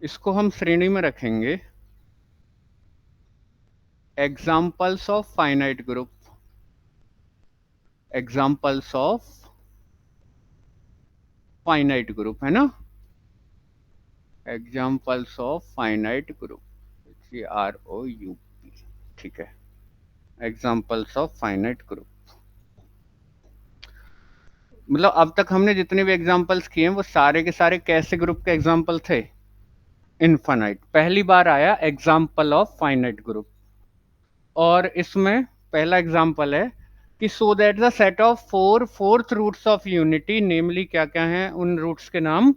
इसको हम श्रेणी में रखेंगे examples of finite group, examples of finite group, है ना, examples of finite group, GROUP, ठीक है, एग्जाम्पल्स ऑफ फाइनाइट ग्रुप। मतलब अब तक हमने जितने भी एग्जाम्पल्स किए हैं वो सारे के सारे कैसे ग्रुप के एग्जाम्पल थे? इनफाइनाइट। पहली बार आया एग्जाम्पल ऑफ फाइनाइट ग्रुप, और इसमें पहला एग्जाम्पल है कि so that the set of fourth roots of unity, namely क्या क्या हैं उन रूट्स के नाम,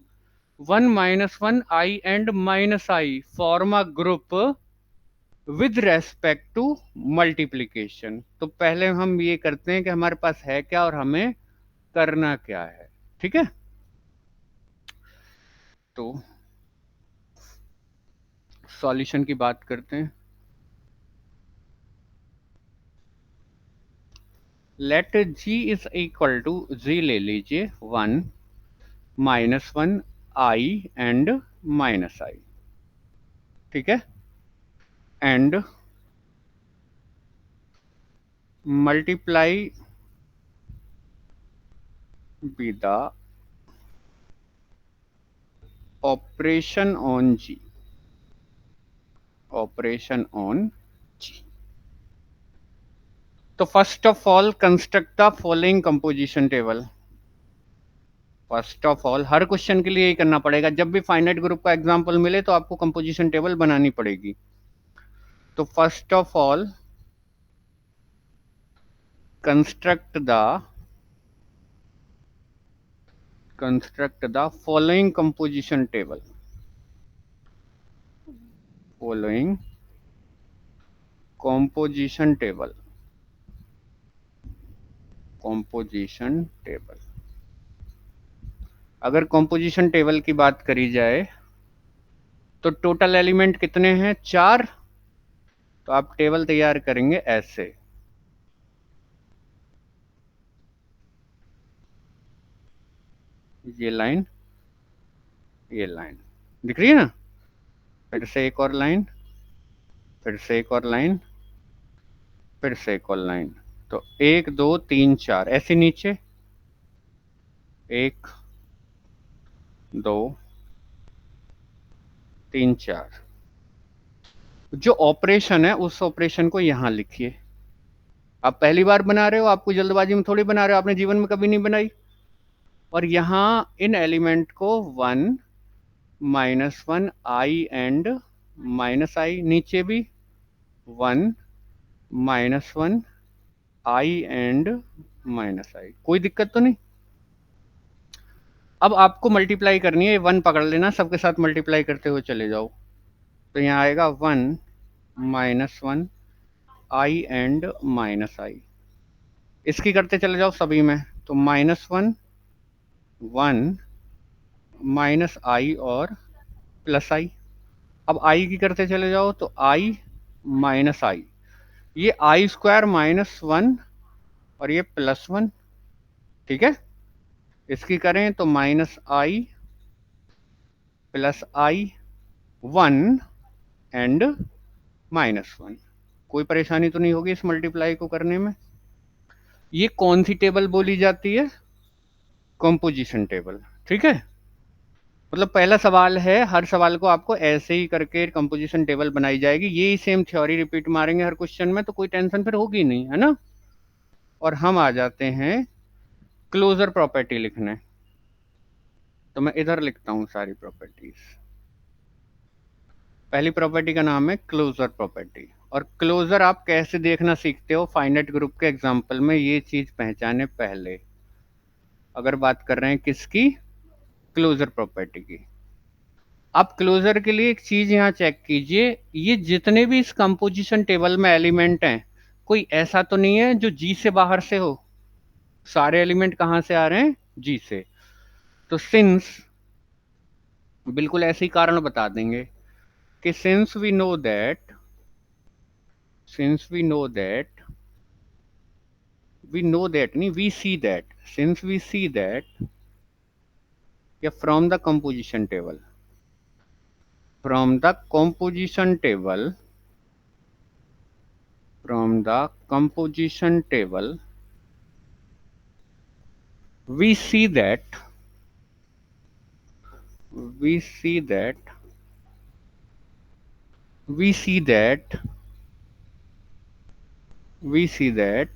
1 - 1 I and -I form a group with respect to multiplication. तो पहले हम ये करते हैं कि हमारे पास है क्या और हमें करना क्या है, ठीक है। तो सॉल्यूशन की बात करते हैं। Let G is equal to, G ले लीजिए 1 - 1 I एंड -I, ठीक है, and multiply with the operation on G, operation on G। तो first of all construct the following composition table. First of all her question के लिए यही करना पड़ेगा, जब भी फाइनाइट ग्रुप का एग्जांपल मिले तो आपको कंपोजिशन टेबल बनानी पड़ेगी। तो first of all construct the following composition table, following composition table, composition table. अगर composition टेबल की बात करी जाए तो टोटल एलिमेंट कितने हैं? 4। तो आप टेबल तैयार करेंगे ऐसे, ये लाइन, ये लाइन दिख रही है ना, फिर से एक और लाइन, फिर से एक और लाइन, फिर से एक और लाइन। तो 1 2 3 4 ऐसे नीचे, 1 2 3 4। जो ऑपरेशन है उस ऑपरेशन को यहां लिखिए। आप पहली बार बना रहे हो, आपको जल्दबाजी में थोड़ी बना रहे हो, आपने जीवन में कभी नहीं बनाई। और यहां इन एलिमेंट को 1 - 1 I एंड -I, नीचे भी 1 - 1 I एंड -I, कोई दिक्कत तो नहीं। अब आपको मल्टीप्लाई करनी है, 1 पकड़ लेना, सबके साथ मल्टीप्लाई करते हुए चले जाओ। तो यहाँ आएगा 1 - 1 I एंड -I, इसकी करते चले जाओ सभी में। तो -1 1 -I और +I। अब I की करते चले जाओ तो I -I, ये I² -1 और ये +1, ठीक है। इसकी करें तो -I +I 1 एंड -1। कोई परेशानी तो नहीं होगी इस मल्टीप्लाई को करने में। ये कौन सी टेबल बोली जाती है? कंपोजिशन टेबल, ठीक है। मतलब पहला सवाल है, हर सवाल को आपको ऐसे ही करके कंपोजिशन टेबल बनाई जाएगी, यही सेम थ्योरी रिपीट मारेंगे हर क्वेश्चन में, तो कोई टेंशन फिर होगी नहीं, है ना। और हम आ जाते हैं क्लोजर प्रॉपर्टी लिखने। तो मैं इधर लिखता हूं सारी प्रॉपर्टीज। पहली प्रॉपर्टी का नाम है क्लोजर प्रॉपर्टी। और क्लोजर आप कैसे देखना सीखते हो फाइनाइट ग्रुप के एग्जांपल में, ये चीज पहचाने पहले। अगर बात कर रहे हैं किसकी? क्लोजर प्रॉपर्टी की। आप क्लोजर के लिए एक चीज यहां चेक कीजिए, ये जितने भी इस कंपोजिशन टेबल में एलिमेंट हैं, कोई ऐसा तो नहीं है जो जी से बाहर से हो। सारे एलिमेंट कहां से आ रहे हैं? जी से। तो सिंस, बिल्कुल ऐसे ही कारण बता देंगे कि since we know that, since we know that, we know that नहीं, we see that, since we see that, या from the composition table, from the composition table, from the composition table, we see that we see that we see that we see that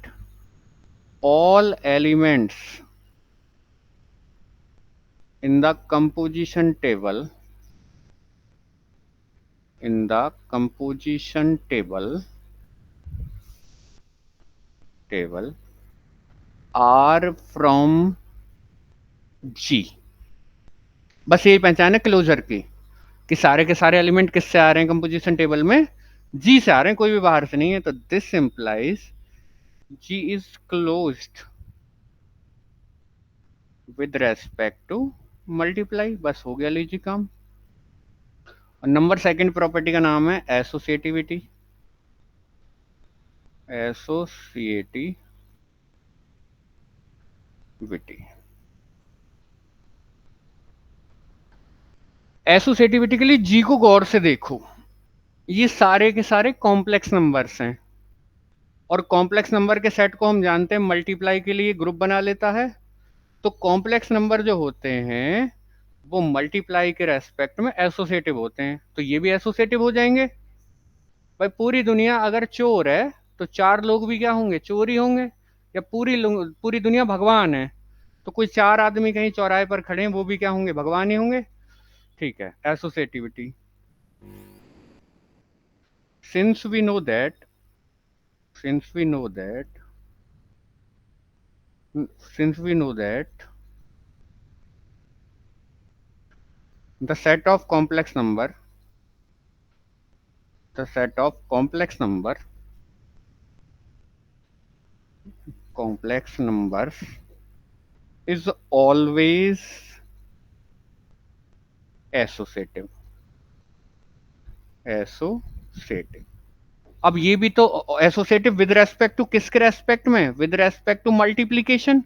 all elements in the composition table, in the composition table are from G. बस यही पहचान है closure की कि सारे के सारे element किससे आ रहे हैं कंपोजिशन टेबल में, जी से आ रहे हैं, कोई भी बाहर से नहीं है। तो this implies G is closed with respect to multiply. बस हो गया लीजिए काम। और नंबर सेकंड प्रॉपर्टी का नाम है एसोसिएटिविटी। एसोसिएटिविटी एसोसिएटिविटी के लिए जी को गौर से देखो, ये सारे के सारे कॉम्प्लेक्स नंबर्स हैं और कॉम्प्लेक्स नंबर के सेट को हम जानते हैं मल्टीप्लाई के लिए ग्रुप बना लेता है। तो कॉम्प्लेक्स नंबर जो होते हैं वो मल्टीप्लाई के रेस्पेक्ट में एसोसिएटिव होते हैं, तो ये भी एसोसिएटिव हो जाएंगे। भाई पूरी दुनिया अगर चोर है तो चार लोग भी क्या होंगे, चोर ही होंगे। या पूरी दुनिया भगवान है तो कोई चार आदमी कहीं चौराहे पर खड़े हैं वो भी क्या होंगे, भगवान ही होंगे। ठीक है, associativity. Since we know that since we know that since we know that the set of complex number the set of complex numbers is always associative। अब ये भी तो एसोसिएटिव विद रेस्पेक्ट टू किसके रेस्पेक्ट में, with respect to multiplication.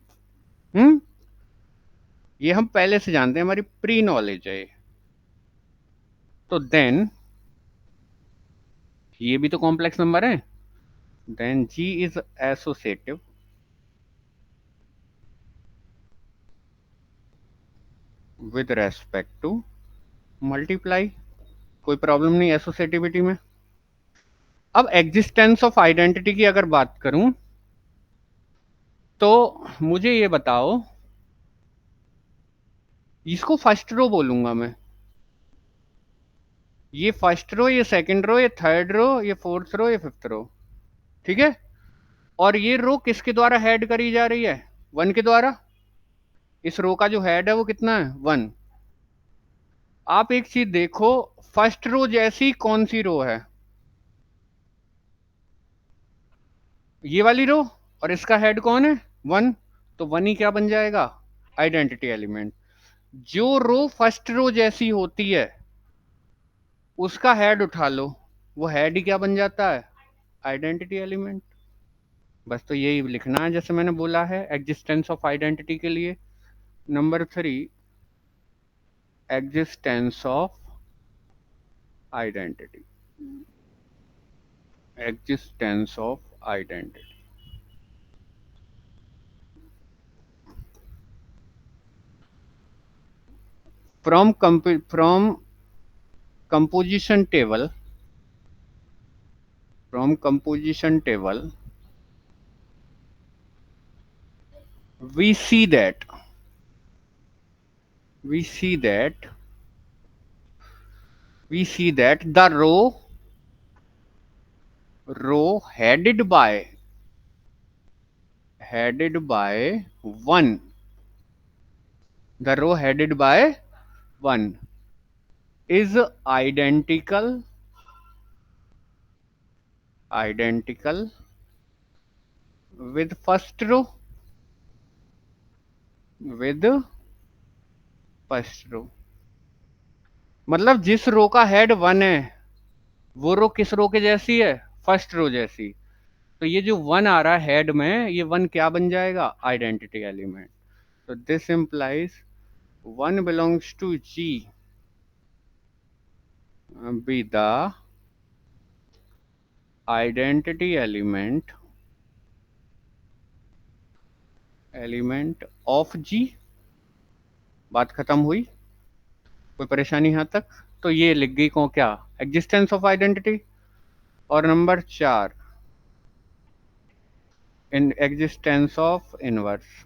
ये हम पहले से जानते हैं, हमारी प्री नॉलेज है। तो देन ये भी तो कॉम्प्लेक्स नंबर है, then G is associative with respect to multiply. कोई प्रॉब्लम नहीं एसोसिएटिविटी में। अब एग्जिस्टेंस ऑफ आइडेंटिटी की अगर बात करूं तो मुझे ये बताओ, इसको फर्स्ट रो बोलूंगा मैं, ये फर्स्ट रो, ये सेकंड रो, ये थर्ड रो, ये फोर्थ रो, ये फिफ्थ रो। ठीक है, और ये रो किसके द्वारा हेड करी जा रही है, वन के द्वारा। इस रो का जो हेड है वो कितना है, वन। आप एक चीज देखो, फर्स्ट रो जैसी कौन सी रो है, ये वाली रो, और इसका हेड कौन है, वन। तो वन ही क्या बन जाएगा, आइडेंटिटी एलिमेंट। जो रो फर्स्ट रो जैसी होती है उसका हेड उठा लो, वो हेड ही क्या बन जाता है, आइडेंटिटी एलिमेंट। बस तो यही लिखना है जैसे मैंने बोला है एग्जिस्टेंस ऑफ आइडेंटिटी के लिए। Number three, existence of identity, existence of identity. from composition table, from composition table we see that we see that we see that the row headed by one, the row headed by one is identical with first row, with first row. मतलब जिस रो का head one है वो रो किस रो के जैसी है, first row जैसी। तो ये जो वन आ रहा है हेड में, ये वन क्या बन जाएगा, आइडेंटिटी एलिमेंट। तो this implies one belongs to G be the identity element of G। बात खत्म हुई? कोई परेशानी यहां तक? तो ये लिख गई को क्या, एग्जिस्टेंस ऑफ आइडेंटिटी। और number 4, in existence of inverse,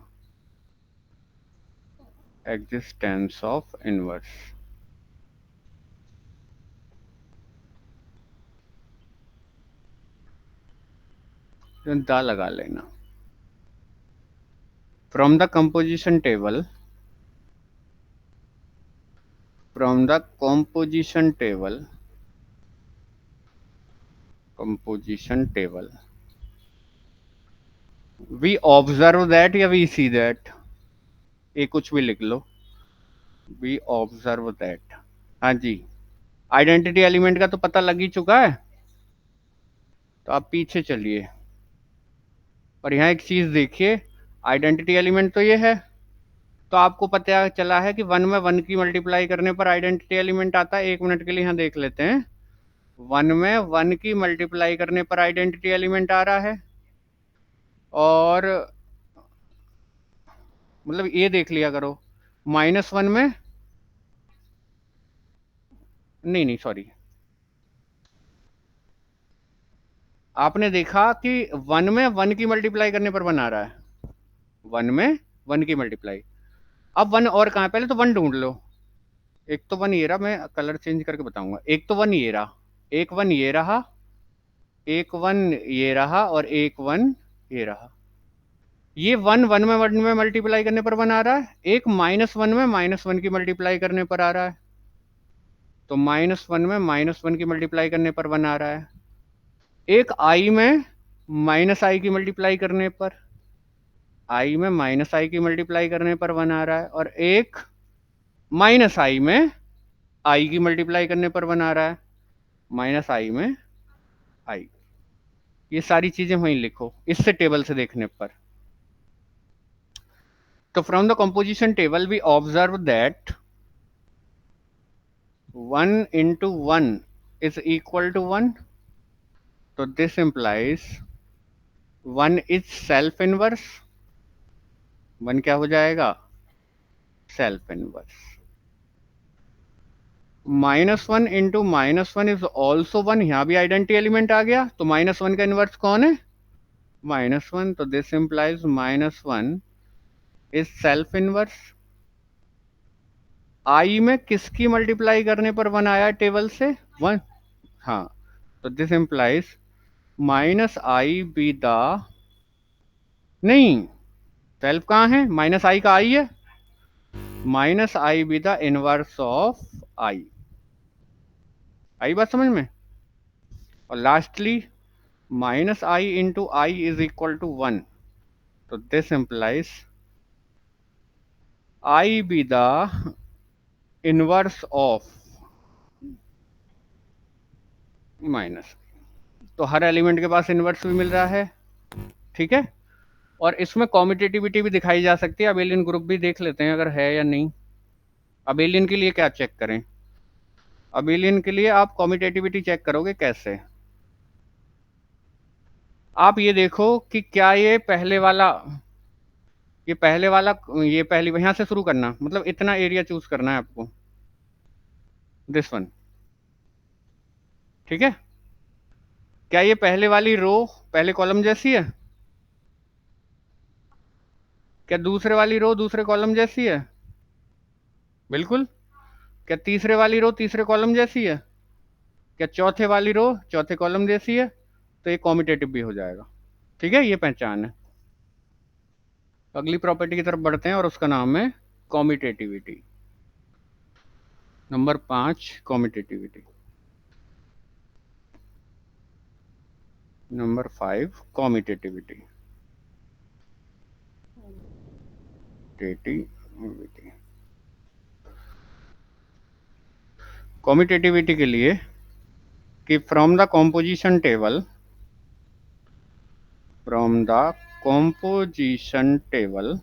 existence of inverse. दा लगा लेना। From the composition table, from the composition table we observe that या we see that, ये कुछ भी लिख लो, we observe that। हाँ जी, आइडेंटिटी एलिमेंट का तो पता लग ही चुका है, तो आप पीछे चलिए और यहाँ एक चीज देखिए, आइडेंटिटी एलिमेंट तो ये है, तो आपको पता चला है कि 1 में 1 की मल्टीप्लाई करने पर आइडेंटिटी एलिमेंट आता है। 1 मिनट के लिए यहाँ देख लेते हैं, 1 में 1 की मल्टीप्लाई करने पर आइडेंटिटी एलिमेंट आ रहा है, और मतलब ये देख लिया करो, -1 में, नहीं सॉरी, आपने देखा कि 1 में 1 की मल्टीप्लाई करने पर बना रहा है, 1 में 1 की मल्टीप्लाई। अब 1 और कहाँ है, पहले तो 1 ढूंढ लो। एक तो 1 ये रहा, मैं कलर चेंज करके बताऊंगा। एक तो 1 ये रहा, एक 1 ये रहा, एक 1 ये रहा, और एक 1 ये रहा। ये 1 1 में 1 में मल्टीप्लाई करने पर बना रहा है, एक -1 में -1 की मल्टीप्लाई करने पर आ रहा है, तो -1 में -1 की मल्टीप्लाई करने पर बना रहा है। एक i में -i की मल्टीप्लाई करने पर, i में -i की मल्टीप्लाई करने पर बना रहा है, और एक -i में i की मल्टीप्लाई करने पर बना रहा है, -i में i। ये सारी चीजें वहीं लिखो, इससे टेबल से देखने पर। तो from the composition table we observe that 1 into 1 is equal to 1, तो this implies 1 is self inverse। 1 क्या हो जाएगा, self inverse. -1 into -1 is also 1, यहां भी आइडेंटिटी एलिमेंट आ गया, तो -1 का इनवर्स कौन है, -1, तो this implies -1 is self inverse. I में किसकी मल्टीप्लाई करने पर 1 आया टेबल से, 1, हाँ, तो this implies -i be the, नहीं, सेल्फ कहाँ है, -i का i है, -i be the inverse of i। आई बात समझ में? और lastly -i into i is equal to 1, तो this implies i be the inverse of minus. तो हर एलिमेंट के पास इनवर्स भी मिल रहा है, ठीक है। और इसमें कॉम्यूटेटिविटी भी दिखाई जा सकती है। अबेलियन ग्रुप भी देख लेते हैं अगर है या नहीं। अबेलियन के लिए क्या चेक करें, अबेलियन के लिए आप कॉम्यूटेटिविटी चेक करोगे कैसे, आप ये देखो कि क्या ये पहले वाला, ये पहले वाला, ये पहली, यहां से शुरू करना, मतलब इतना एरिया चूज करना है आपको, दिस वन, ठीक है। क्या ये पहले वाली रो पहले कॉलम जैसी है, क्या दूसरे वाली रो दूसरे कॉलम जैसी है, बिल्कुल। क्या तीसरे वाली रो तीसरे कॉलम जैसी है, क्या चौथे वाली रो चौथे कॉलम जैसी है, तो ये कॉम्यूटेटिव भी हो जाएगा, ठीक है। ये पहचान है। अगली प्रॉपर्टी की तरफ बढ़ते हैं और उसका नाम है कॉम्यूटेटिविटी। नंबर 5 कॉम्यूटेटिविटी। नंबर 5 कॉम्यूटेटिविटी, कॉम्यूटेटिविटी के लिए कि from the composition table, from the composition table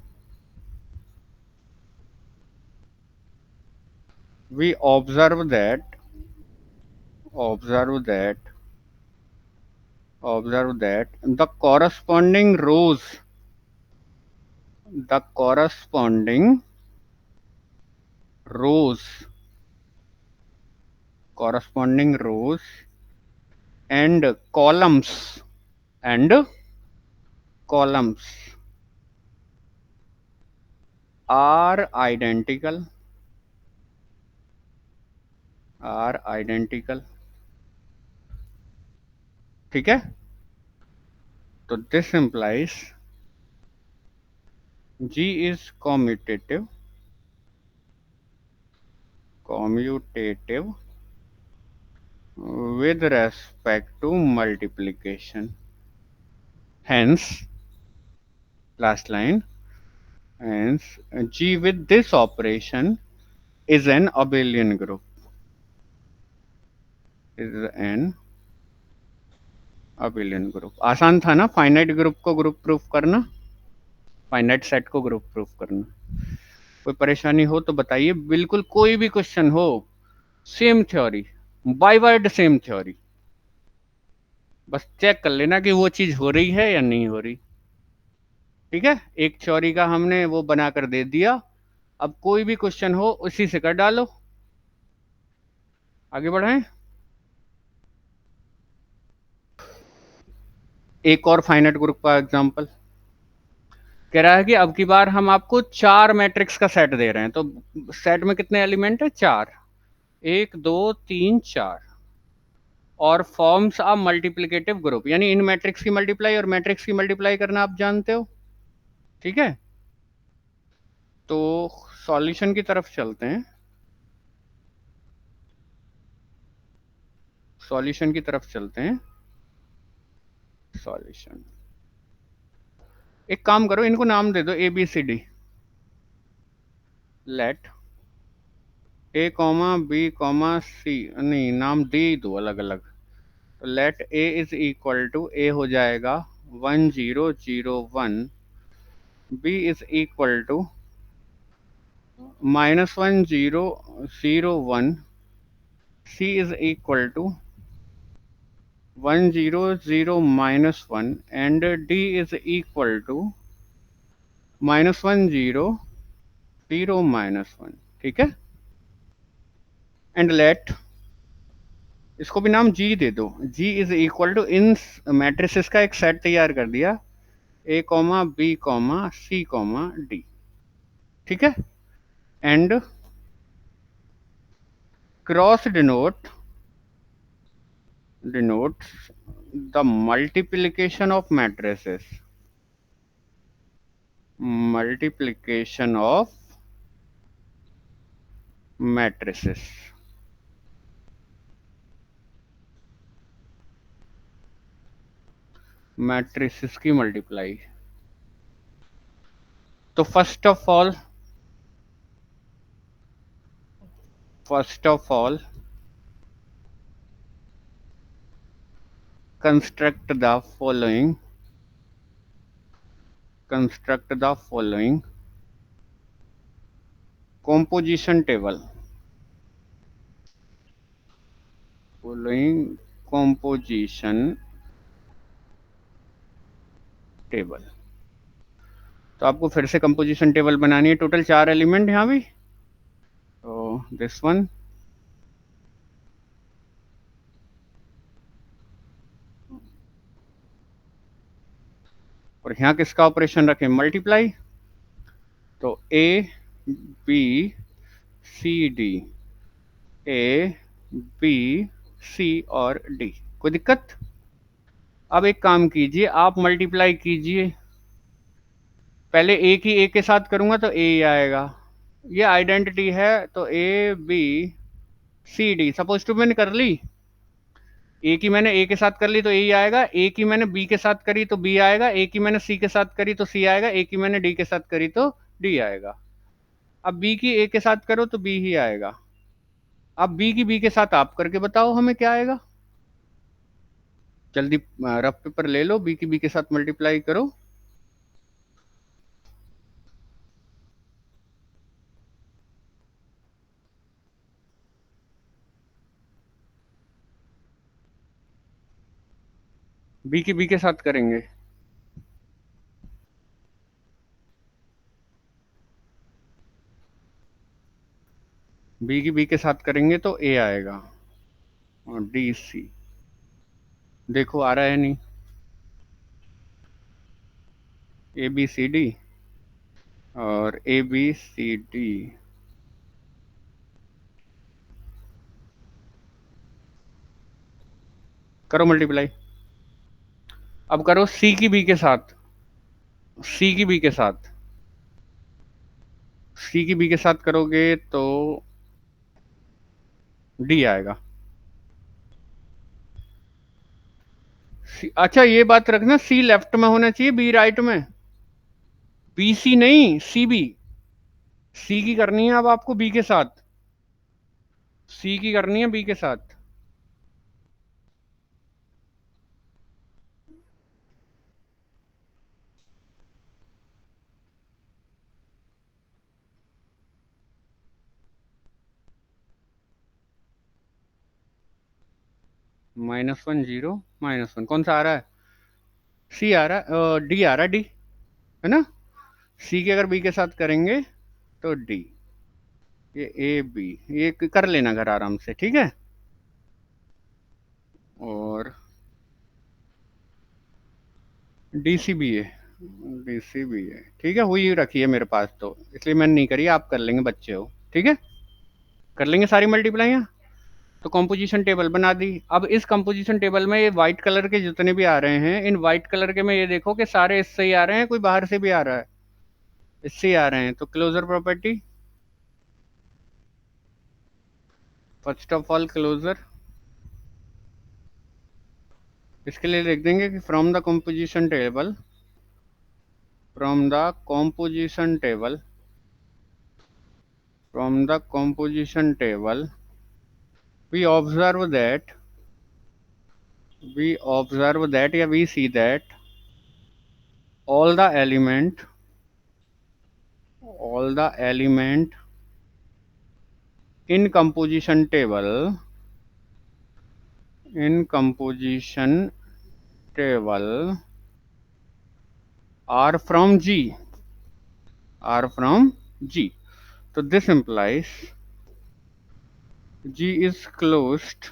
we observe that observe that the corresponding rows corresponding rows and and columns are identical। ठीक है, तो this implies G is commutative with respect to multiplication. Hence, last line, hence G with this operation is an abelian group. Is an abelian group। आसान था ना finite group को group proof करना, finite set को group proof करना। कोई परेशानी हो तो बताइए, बिल्कुल कोई भी क्वेश्चन हो, same theory, by word same theory, बस चेक कर लेना कि वो चीज हो रही है या नहीं हो रही। ठीक है, एक थ्योरी का हमने वो बनाकर दे दिया, अब कोई भी क्वेश्चन हो उसी से कर डालो। आगे बढ़ाएं। एक और फाइनाइट ग्रुप का एग्जांपल कह रहा है कि अब की बार हम आपको 4 मैट्रिक्स का सेट दे रहे हैं, तो सेट में कितने एलिमेंट है? 4, 1 2 3 4, और फॉर्म्स अ मल्टीप्लिकेटिव ग्रुप, यानी इन मैट्रिक्स की मल्टीप्लाई और मैट्रिक्स की मल्टीप्लाई करना आप जानते हो। ठीक है, तो सॉल्यूशन की तरफ चलते हैं, सॉल्यूशन की तरफ चलते हैं। सॉल्यूशन, एक काम करो, इनको नाम दे दो A B C D. Let A comma B comma C, नहीं नाम दे ही दो अलग अलग। तो let A is equal to, A हो जाएगा 1 0 0 1, B is equal to -1 0 0 1, C is equal to 1 0 0 -1, and D is equal to -1 0 0 -1। ठीक है, एंड लेट, इसको भी नाम जी दे दो, जी इज इक्वल टू, इन मैट्रिसेस का एक सेट तैयार कर दिया, A comma B comma C comma D. ठीक है, and cross denotes the multiplication of matrices। Matrices की मल्टीप्लाई। तो first of all construct the following composition table, तो आपको फिर से कंपोजिशन टेबल बनानी है। टोटल 4 एलिमेंट यहाँ भी, तो दिस वन, और यहाँ किसका ऑपरेशन रखें? मल्टीप्लाई। तो A B C D, A B C और डी, कोई दिक्कत? अब एक काम कीजिए, आप मल्टीप्लाई कीजिए, पहले ए की ए के साथ करूंगा तो ए आएगा, ये आइडेंटिटी है, तो A B C D, suppose two मैंने कर ली, ए की मैंने ए के साथ कर ली तो ए आएगा, ए की मैंने बी के साथ करी तो बी आएगा, ए की मैंने सी के साथ करी तो सी आएगा, ए की मैंने डी के साथ करी तो डी आएगा। अब बी की ए के साथ करो तो बी ही आएगा। अब बी की बी के साथ आप करके बताओ हमें क्या आएगा, जल्दी रफ पेपर ले लो, बी की बी के साथ मल्टीप्लाई करो। बी की बी के साथ करेंगे, बी की बी के साथ करेंगे तो ए आएगा, और डी सी, देखो आ रहा है नहीं, ए बी सी डी, और ए बी सी डी, करो मल्टीप्लाई। अब करो सी की बी के साथ, सी की बी के साथ, सी की बी के साथ करोगे तो डी आएगा। अच्छा ये बात रखना, सी लेफ्ट में होना चाहिए, बी राइट में, बी सी नहीं, सी बी, सी की करनी है अब आपको बी के साथ, सी की करनी है बी के साथ। -1 0 -1 कौन सा आ रहा है, सी आ रहा है, डी आ रहा है, डी है ना, सी की अगर बी के साथ करेंगे तो डी, ये ए बी, ये कर लेना घर आराम से, ठीक है। और डी सी बी है, डी सी बी है, ठीक है, हुई रखी है मेरे पास तो, इसलिए मैंने नहीं करी, आप कर लेंगे, बच्चे हो, ठीक है, कर लेंगे सारी मल्टीप्लाइयाँ। तो कंपोजिशन टेबल बना दी। अब इस कंपोजिशन टेबल में ये व्हाइट कलर के जितने भी आ रहे हैं, इन व्हाइट कलर के में ये देखो कि सारे इससे ही आ रहे हैं, कोई बाहर से भी आ रहा है, इससे ही आ रहे हैं, तो closure property, first of all closure, इसके लिए लिख देंगे कि from the composition table, from the composition table, from the composition table we observe that, we observe that, या we see that all the element, all the element in composition table, in composition table are from G, are from G. So this implies G is closed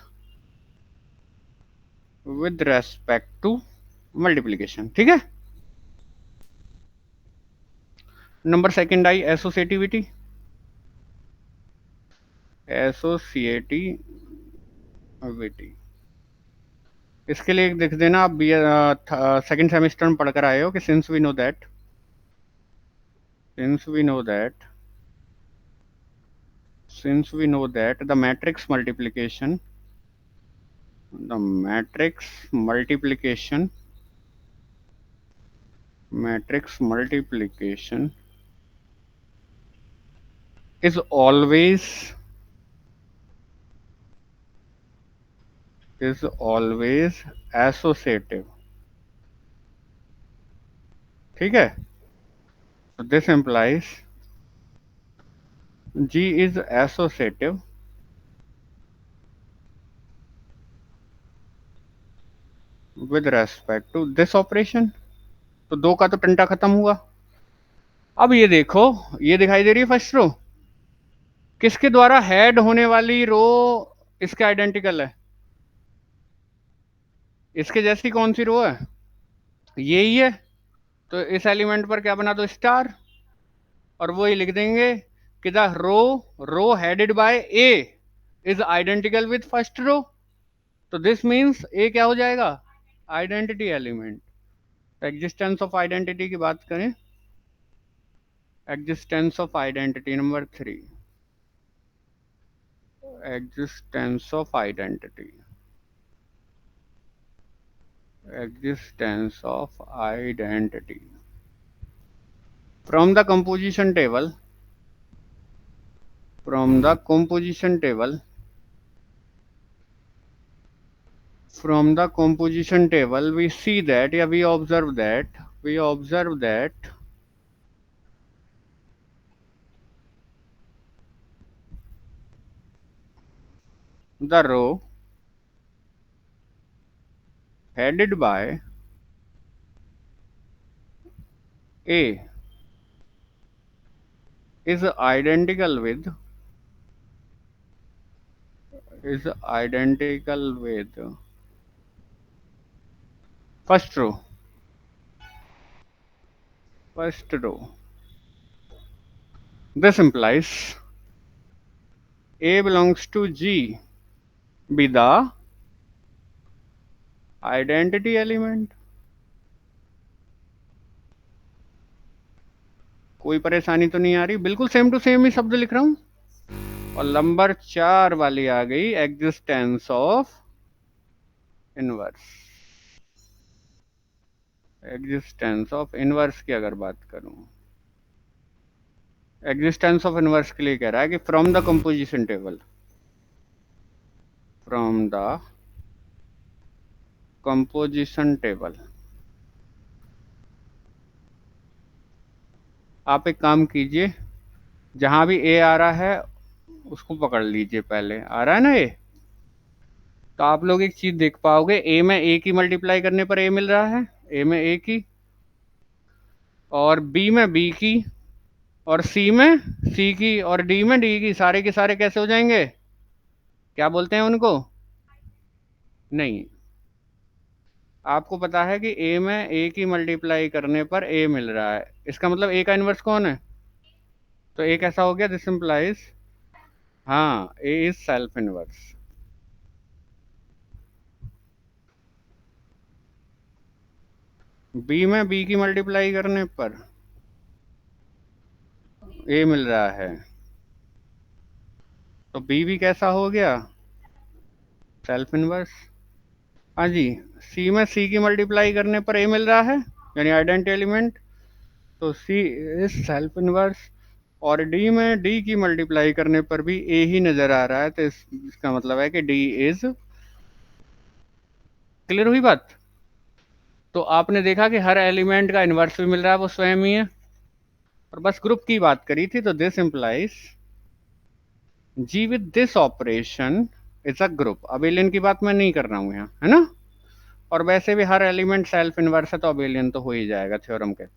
with respect to multiplication, ठीक है। Number second आई associativity, associativity, इसके लिए लिख देना आप, second semester में पढ़कर आए हो कि since we know that, since we know that, since we know that the matrix multiplication, the matrix multiplication, matrix multiplication is always, is always associative, ठीक है। So this implies G is associative with respect to this operation। तो दो का तो टंटा खत्म हुआ। अब ये देखो, ये दिखाई दे रही है फर्स्ट रो, किसके द्वारा हेड होने वाली रो इसके आइडेंटिकल है, इसके जैसी कौन सी रो है, यही है। तो इस एलिमेंट पर क्या बना दो, स्टार, और वो ही लिख देंगे कि the row, row headed by A is identical with first row. तो दिस मीन्स ए क्या हो जाएगा, identity element. Existence of identity की बात करें, existence of identity number 3, existence of identity, existence of identity from the composition table, from the composition table, from the composition table we see that, yeah, we observe that, we observe that the row, headed by A is identical with first row. This implies A belongs to G be the identity element. कोई परेशानी तो नहीं आ रही? बिल्कुल same to same ही शब्द लिख रहा हूं। और नंबर 4 वाली आ गई existence of inverse. Existence of inverse की अगर बात करूं, एग्जिस्टेंस ऑफ इनवर्स के लिए कह रहा है कि फ्रॉम द कंपोजिशन टेबल, आप एक काम कीजिए, जहां भी ए आ रहा है उसको पकड़ लीजिए। पहले आ रहा है ना ए, तो आप लोग एक चीज देख पाओगे, ए में ए की मल्टीप्लाई करने पर ए मिल रहा है, ए में ए की, और बी में बी की, और सी में सी की, और डी में डी की। सारे के सारे कैसे हो जाएंगे? क्या बोलते हैं उनको? नहीं, आपको पता है कि ए में ए की मल्टीप्लाई करने पर ए मिल रहा है, इसका मतलब ए का इनवर्स कौन है? तो ए कैसा हो गया? दिस इंप्लाइज, हाँ, ए इज सेल्फ इनवर्स। बी में बी की मल्टीप्लाई करने पर ए मिल रहा है, तो बी भी कैसा हो गया? Self inverse. हाँ जी, सी में सी की मल्टीप्लाई करने पर ए मिल रहा है, यानी आइडेंटिटी एलिमेंट, तो सी इज सेल्फ इनवर्स। और डी में डी की मल्टीप्लाई करने पर भी ए ही नजर आ रहा है, तो इसका मतलब है कि डी इज, क्लियर हुई बात? तो आपने देखा कि हर एलिमेंट का इनवर्स भी मिल रहा है, वो स्वयं ही है। और बस ग्रुप की बात करी थी, तो this implies G with this operation is a group. Abelian की बात मैं नहीं कर रहा हूं यहाँ, है ना। और वैसे भी हर एलिमेंट सेल्फ इनवर्स है, तो अबेलियन तो हो ही जाएगा, थ्योरम कहती है।